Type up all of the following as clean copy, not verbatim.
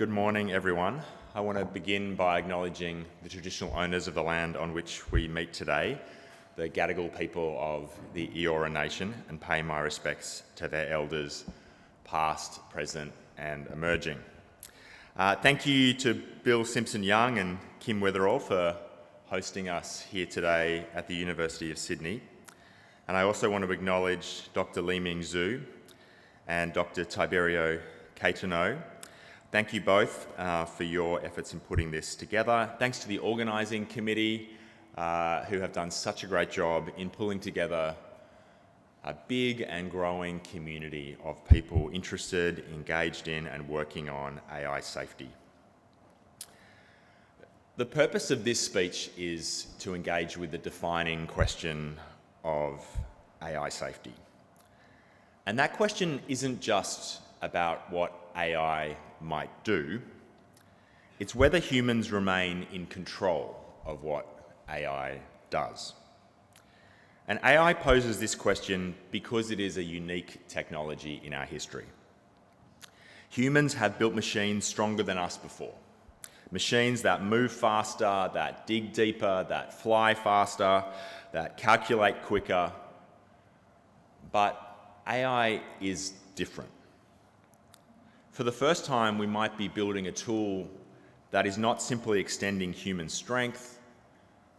Good morning, everyone. I want to begin by acknowledging the traditional owners of the land on which we meet today, the Gadigal people of the Eora Nation, and pay my respects to their elders, past, present, and emerging. Thank you to Bill Simpson-Young and Kim Weatherall for hosting us here today at the University of Sydney. And I also want to acknowledge Dr. Li-Ming Zhu and Dr. Tiberio Caetano. Thank you both for your efforts in putting this together. Thanks to the organising committee who have done such a great job in pulling together a big and growing community of people interested, engaged in and working on AI safety. The purpose of this speech is to engage with the defining question of AI safety. And that question isn't just about what AI might do, it's whether humans remain in control of what AI does. And AI poses this question because it is a unique technology in our history. Humans have built machines stronger than us before. Machines that move faster, that dig deeper, that fly faster, that calculate quicker. But AI is different. For the first time, we might be building a tool that is not simply extending human strength,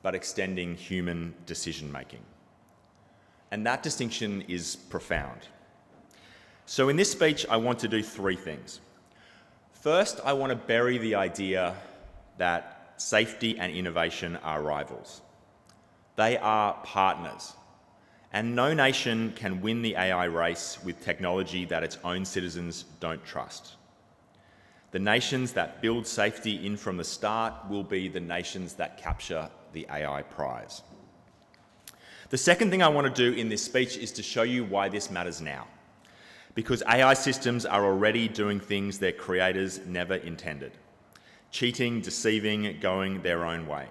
but extending human decision-making. And that distinction is profound. So in this speech, I want to do three things. First, I want to bury the idea that safety and innovation are rivals. They are partners. And no nation can win the AI race with technology that its own citizens don't trust. The nations that build safety in from the start will be the nations that capture the AI prize. The second thing I want to do in this speech is to show you why this matters now. Because AI systems are already doing things their creators never intended. Cheating, deceiving, going their own way.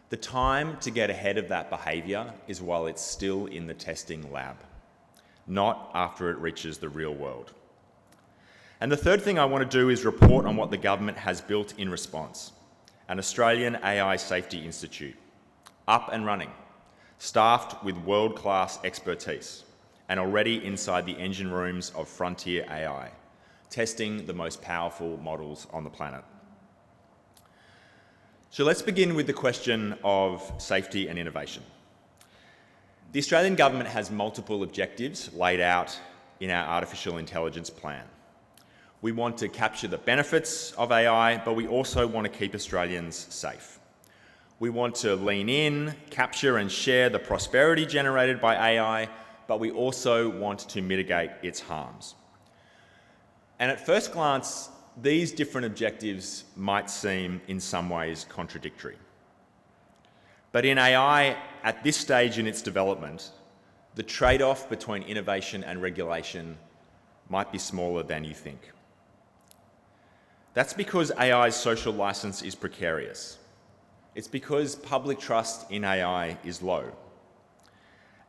The time to get ahead of that behaviour is while it's still in the testing lab, not after it reaches the real world. And the third thing I want to do is report on what the government has built in response. An Australian AI Safety Institute, up and running, staffed with world-class expertise, and already inside the engine rooms of frontier AI, testing the most powerful models on the planet. So let's begin with the question of safety and innovation. The Australian government has multiple objectives laid out in our artificial intelligence plan. We want to capture the benefits of AI, but we also want to keep Australians safe. We want to lean in, capture and share the prosperity generated by AI, but we also want to mitigate its harms. And at first glance, these different objectives might seem in some ways contradictory. But in AI, at this stage in its development, the trade-off between innovation and regulation might be smaller than you think. That's because AI's social license is precarious. It's because public trust in AI is low.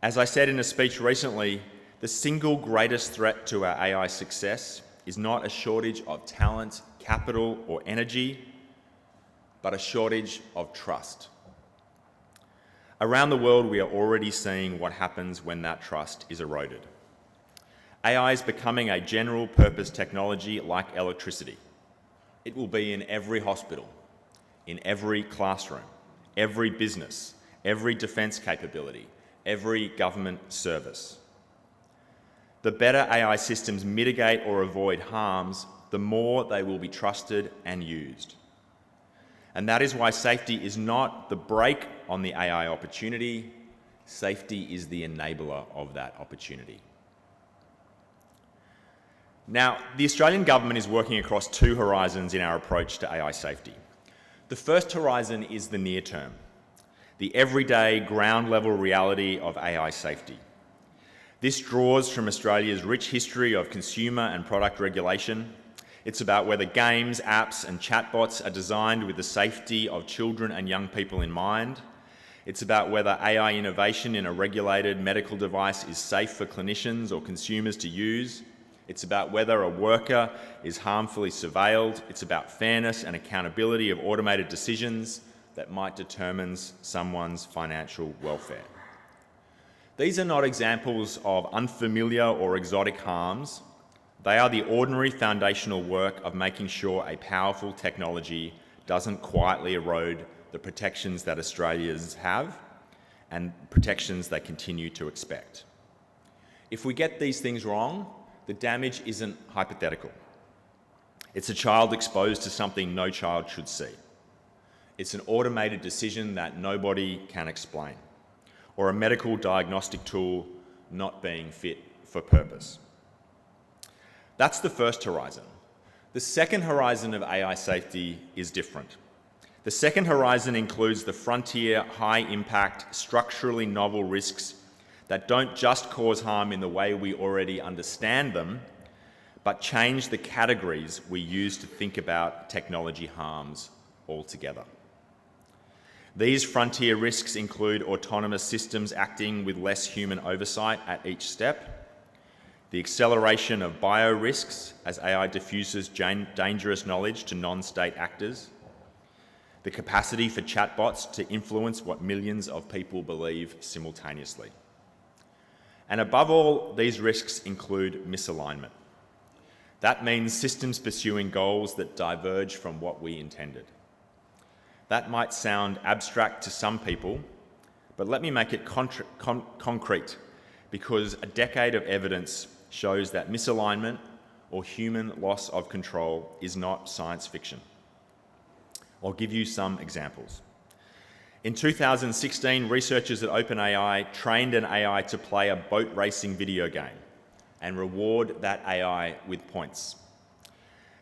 As I said in a speech recently, the single greatest threat to our AI success is not a shortage of talent, capital, or energy, but a shortage of trust. Around the world, we are already seeing what happens when that trust is eroded. AI is becoming a general purpose technology like electricity. It will be in every hospital, in every classroom, every business, every defence capability, every government service. The better AI systems mitigate or avoid harms, the more they will be trusted and used. And that is why safety is not the brake on the AI opportunity. Safety is the enabler of that opportunity. Now, the Australian government is working across two horizons in our approach to AI safety. The first horizon is the near term, the everyday ground-level reality of AI safety. This draws from Australia's rich history of consumer and product regulation. It's about whether games, apps and chatbots are designed with the safety of children and young people in mind. It's about whether AI innovation in a regulated medical device is safe for clinicians or consumers to use. It's about whether a worker is harmfully surveilled. It's about fairness and accountability of automated decisions that might determine someone's financial welfare. These are not examples of unfamiliar or exotic harms. They are the ordinary foundational work of making sure a powerful technology doesn't quietly erode the protections that Australians have and protections they continue to expect. If we get these things wrong, the damage isn't hypothetical. It's a child exposed to something no child should see. It's an automated decision that nobody can explain, or a medical diagnostic tool not being fit for purpose. That's the first horizon. The second horizon of AI safety is different. The second horizon includes the frontier, high-impact, structurally novel risks that don't just cause harm in the way we already understand them, but change the categories we use to think about technology harms altogether. These frontier risks include autonomous systems acting with less human oversight at each step, the acceleration of biorisks as AI diffuses dangerous knowledge to non-state actors, the capacity for chatbots to influence what millions of people believe simultaneously. And above all, these risks include misalignment. That means systems pursuing goals that diverge from what we intended. That might sound abstract to some people, but let me make it concrete, because a decade of evidence shows that misalignment or human loss of control is not science fiction. I'll give you some examples. In 2016, researchers at OpenAI trained an AI to play a boat racing video game and reward that AI with points.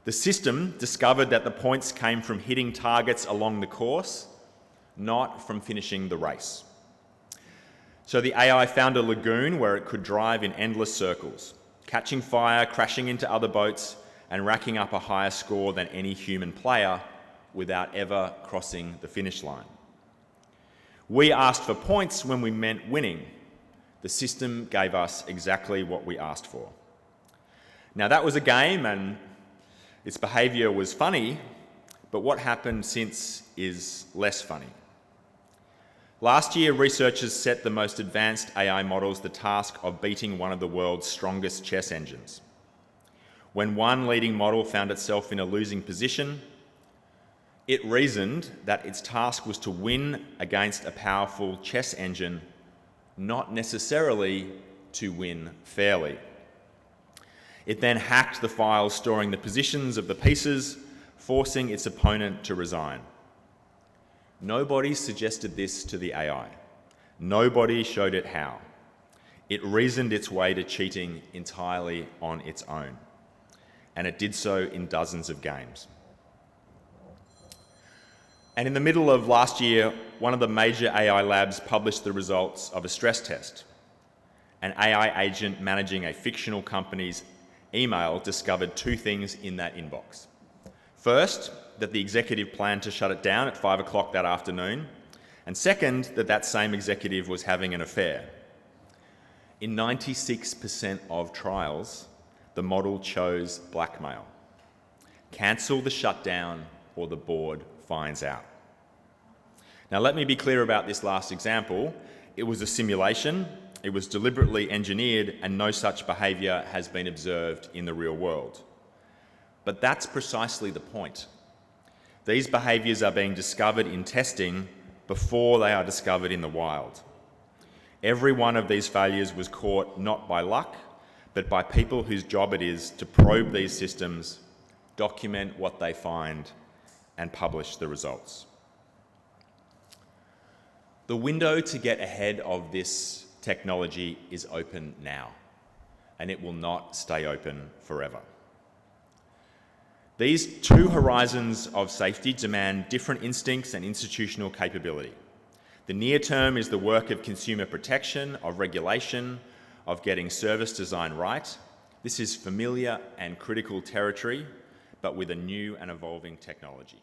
The system discovered that the points came from hitting targets along the course, not from finishing the race. So the AI found a lagoon where it could drive in endless circles, catching fire, crashing into other boats, and racking up a higher score than any human player without ever crossing the finish line. We asked for points when we meant winning. The system gave us exactly what we asked for. Now that was a game and its behaviour was funny, but what happened since is less funny. Last year, researchers set the most advanced AI models the task of beating one of the world's strongest chess engines. When one leading model found itself in a losing position, it reasoned that its task was to win against a powerful chess engine, not necessarily to win fairly. It then hacked the files storing the positions of the pieces, forcing its opponent to resign. Nobody suggested this to the AI. Nobody showed it how. It reasoned its way to cheating entirely on its own, and it did so in dozens of games. And in the middle of last year, one of the major AI labs published the results of a stress test. An AI agent managing a fictional company's email discovered two things in that inbox. First, that the executive planned to shut it down at 5 o'clock that afternoon, and second, that that same executive was having an affair. In 96% of trials, the model chose blackmail. Cancel the shutdown or the board finds out. Now let me be clear about this last example. It was a simulation, it was deliberately engineered, and no such behaviour has been observed in the real world. But that's precisely the point. These behaviours are being discovered in testing before they are discovered in the wild. Every one of these failures was caught not by luck, but by people whose job it is to probe these systems, document what they find, and publish the results. The window to get ahead of this technology is open now, and it will not stay open forever. These two horizons of safety demand different instincts and institutional capability. The near term is the work of consumer protection, of regulation, of getting service design right. This is familiar and critical territory, but with a new and evolving technology.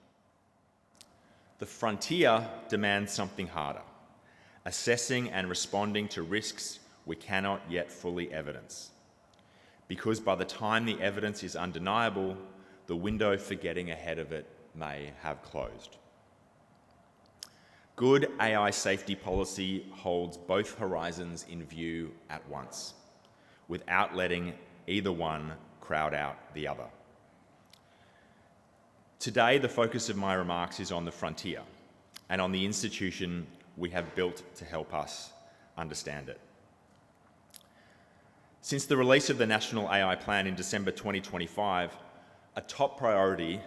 The frontier demands something harder, assessing and responding to risks we cannot yet fully evidence. because by the time the evidence is undeniable, the window for getting ahead of it may have closed. Good AI safety policy holds both horizons in view at once, without letting either one crowd out the other. Today, the focus of my remarks is on the frontier and on the institution we have built to help us understand it. Since the release of the National AI Plan in December 2025, a top priority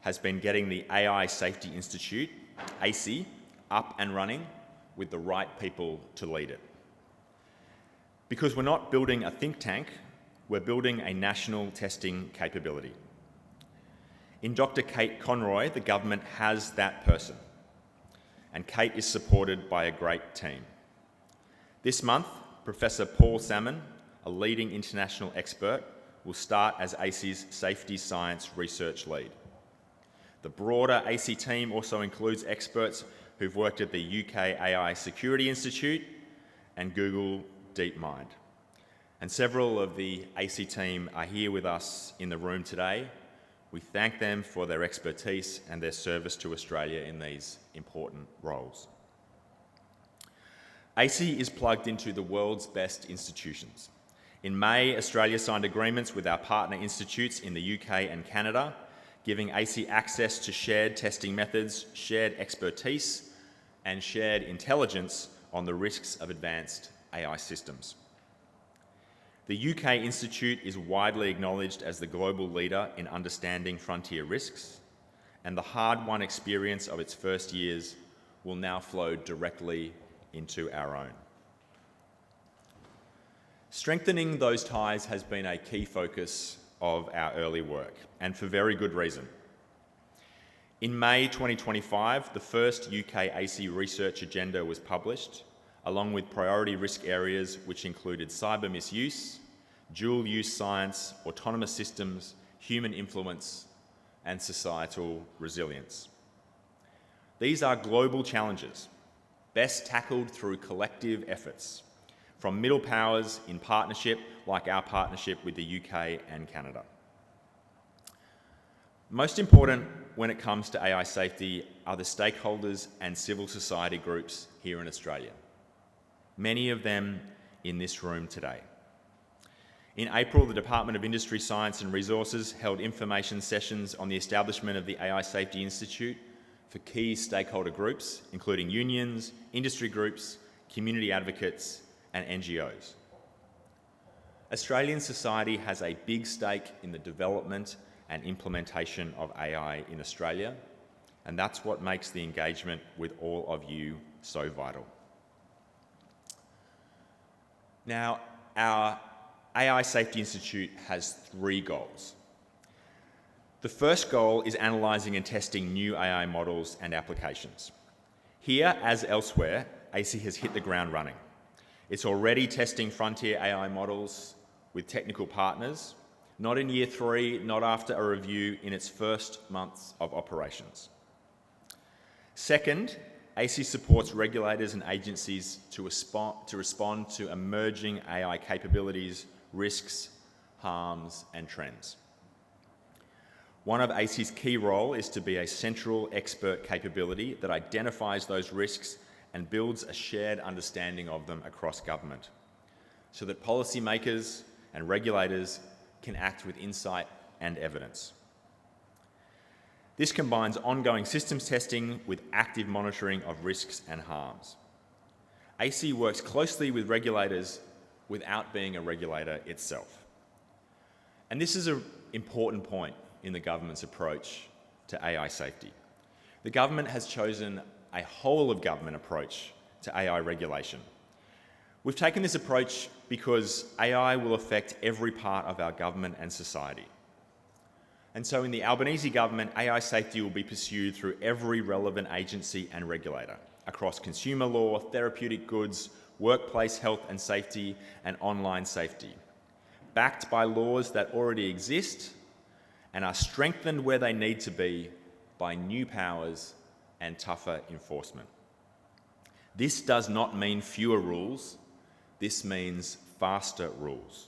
has been getting the AI Safety Institute, AC, up and running with the right people to lead it. Because we're not building a think tank, we're building a national testing capability. In Dr. Kate Conroy, the government has that person, and Kate is supported by a great team. This month, Professor Paul Salmon, a leading international expert, will start as AC's Safety Science Research Lead. The broader AC team also includes experts who've worked at the UK AI Security Institute and Google DeepMind. And several of the AC team are here with us in the room today. We thank them for their expertise and their service to Australia in these important roles. AC is plugged into the world's best institutions. In May, Australia signed agreements with our partner institutes in the UK and Canada, giving AC access to shared testing methods, shared expertise, and shared intelligence on the risks of advanced AI systems. The UK Institute is widely acknowledged as the global leader in understanding frontier risks, and the hard-won experience of its first years will now flow directly into our own. Strengthening those ties has been a key focus of our early work, and for very good reason. In May 2025, the first UK AC research agenda was published, along with priority risk areas which included cyber misuse, dual-use science, autonomous systems, human influence, and societal resilience. These are global challenges, best tackled through collective efforts, from middle powers in partnership, like our partnership with the UK and Canada. Most important when it comes to AI safety are the stakeholders and civil society groups here in Australia, many of them in this room today. In April, the Department of Industry, Science and Resources held information sessions on the establishment of the AI Safety Institute for key stakeholder groups, including unions, industry groups, community advocates, and NGOs. Australian society has a big stake in the development and implementation of AI in Australia, and that's what makes the engagement with all of you so vital. Now, our AI Safety Institute has 3 goals. The first goal is analysing and testing new AI models and applications. Here, as elsewhere, AC has hit the ground running. It's already testing frontier AI models with technical partners, not in year 3, not after a review, in its first months of operations. Second, AC supports regulators and agencies to respond to emerging AI capabilities, risks, harms, and trends. One of AC's key role is to be a central expert capability that identifies those risks and builds a shared understanding of them across government, so that policymakers and regulators can act with insight and evidence. This combines ongoing systems testing with active monitoring of risks and harms. AC works closely with regulators without being a regulator itself. And this is an important point in the government's approach to AI safety. The government has chosen a whole-of-government approach to AI regulation. We've taken this approach because AI will affect every part of our government and society. And so in the Albanese government, AI safety will be pursued through every relevant agency and regulator across consumer law, therapeutic goods, workplace health and safety, and online safety, backed by laws that already exist and are strengthened where they need to be by new powers and tougher enforcement. This does not mean fewer rules, this means faster rules.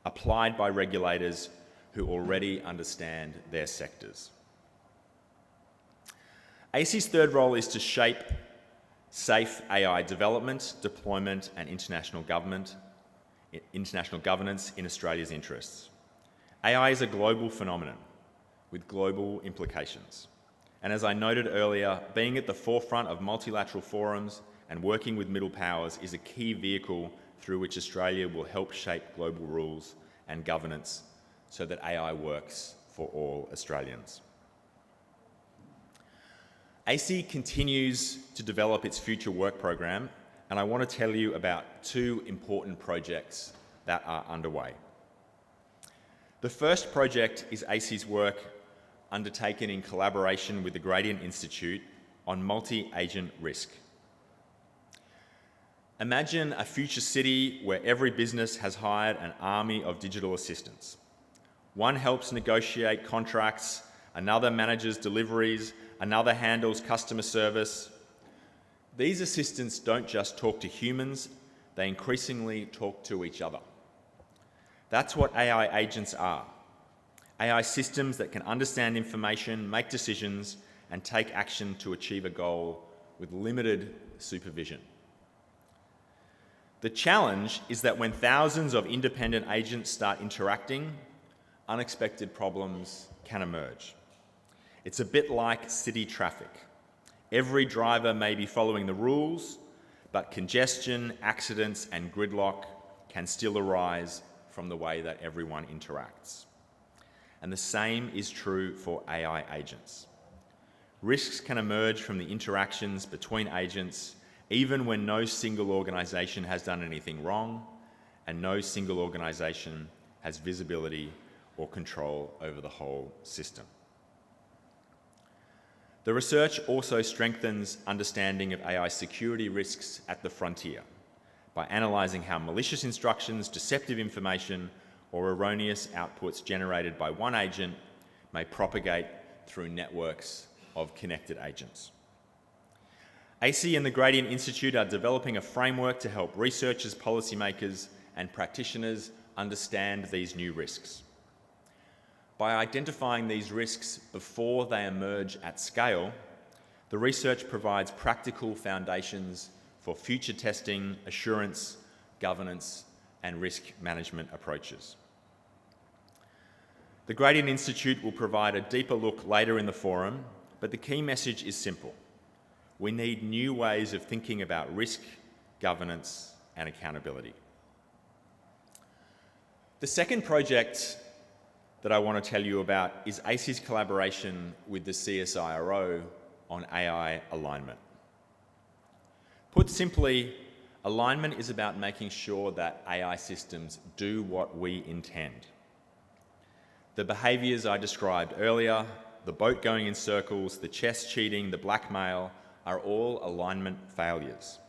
applied by regulators who already understand their sectors. AC's third role is to shape safe AI development, deployment, and international governance in Australia's interests. AI is a global phenomenon with global implications. And as I noted earlier, being at the forefront of multilateral forums and working with middle powers is a key vehicle through which Australia will help shape global rules and governance so that AI works for all Australians. AC continues to develop its future work program, and I want to tell you about two important projects that are underway. The first project is AC's work undertaken in collaboration with the Gradient Institute on multi-agent risk. Imagine a future city where every business has hired an army of digital assistants. One helps negotiate contracts, another manages deliveries, another handles customer service. These assistants don't just talk to humans, they increasingly talk to each other. That's what AI agents are. AI systems that can understand information, make decisions, and take action to achieve a goal with limited supervision. The challenge is that when thousands of independent agents start interacting, unexpected problems can emerge. It's a bit like city traffic. Every driver may be following the rules, but congestion, accidents, and gridlock can still arise from the way that everyone interacts. And the same is true for AI agents. Risks can emerge from the interactions between agents, even when no single organisation has done anything wrong, and no single organisation has visibility or control over the whole system. The research also strengthens understanding of AI security risks at the frontier by analysing how malicious instructions, deceptive information, or erroneous outputs generated by one agent may propagate through networks of connected agents. AC and the Gradient Institute are developing a framework to help researchers, policymakers, and practitioners understand these new risks. By identifying these risks before they emerge at scale, the research provides practical foundations for future testing, assurance, governance, and risk management approaches. The Gradient Institute will provide a deeper look later in the forum, but the key message is simple. We need new ways of thinking about risk, governance, and accountability. The second project that I want to tell you about is ACE's collaboration with the CSIRO on AI alignment. Put simply, alignment is about making sure that AI systems do what we intend. The behaviours I described earlier, the boat going in circles, the chess cheating, the blackmail, are all alignment failures.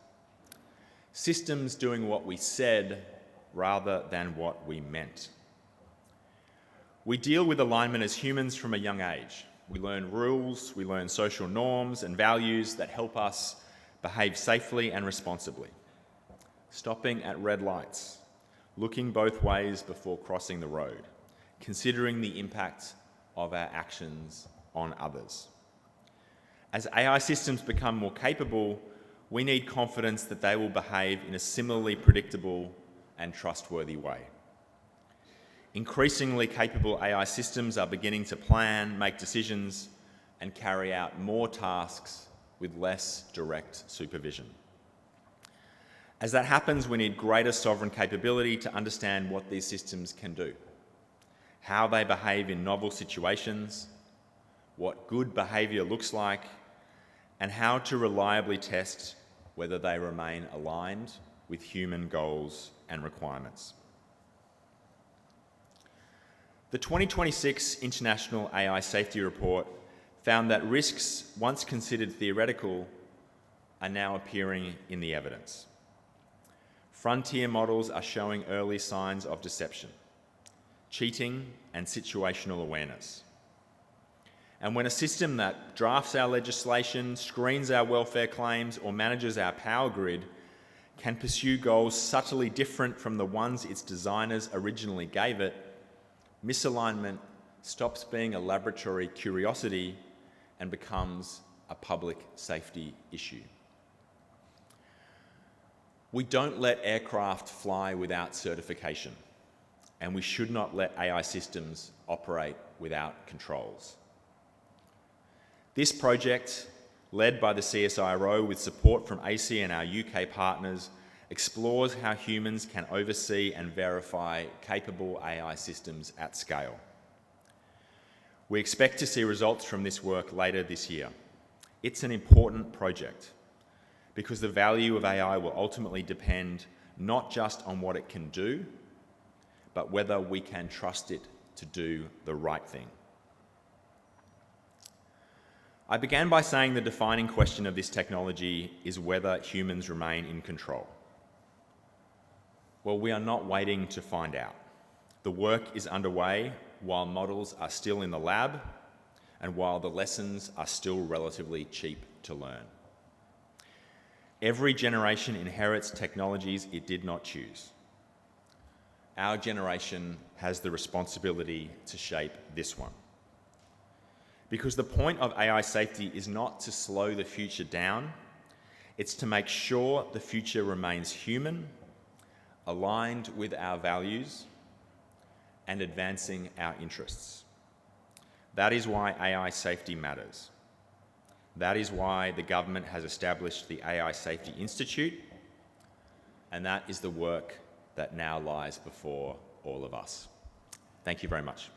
Systems doing what we said rather than what we meant. We deal with alignment as humans from a young age. We learn rules, we learn social norms and values that help us behave safely and responsibly. Stopping at red lights, looking both ways before crossing the road, considering the impact of our actions on others. As AI systems become more capable, we need confidence that they will behave in a similarly predictable and trustworthy way. Increasingly capable AI systems are beginning to plan, make decisions, and carry out more tasks with less direct supervision. As that happens, we need greater sovereign capability to understand what these systems can do, how they behave in novel situations, what good behaviour looks like, and how to reliably test whether they remain aligned with human goals and requirements. The 2026 International AI Safety Report found that risks once considered theoretical are now appearing in the evidence. Frontier models are showing early signs of deception, cheating, and situational awareness. And when a system that drafts our legislation, screens our welfare claims, or manages our power grid can pursue goals subtly different from the ones its designers originally gave it, misalignment stops being a laboratory curiosity and becomes a public safety issue. We don't let aircraft fly without certification, and we should not let AI systems operate without controls. This project, led by the CSIRO with support from AC and our UK partners, explores how humans can oversee and verify capable AI systems at scale. We expect to see results from this work later this year. It's an important project because the value of AI will ultimately depend not just on what it can do, but whether we can trust it to do the right thing. I began by saying the defining question of this technology is whether humans remain in control. Well, we are not waiting to find out. The work is underway while models are still in the lab and while the lessons are still relatively cheap to learn. Every generation inherits technologies it did not choose. Our generation has the responsibility to shape this one. Because the point of AI safety is not to slow the future down, it's to make sure the future remains human, aligned with our values, and advancing our interests. That is why AI safety matters. That is why the government has established the AI Safety Institute, and that is the work that now lies before all of us. Thank you very much.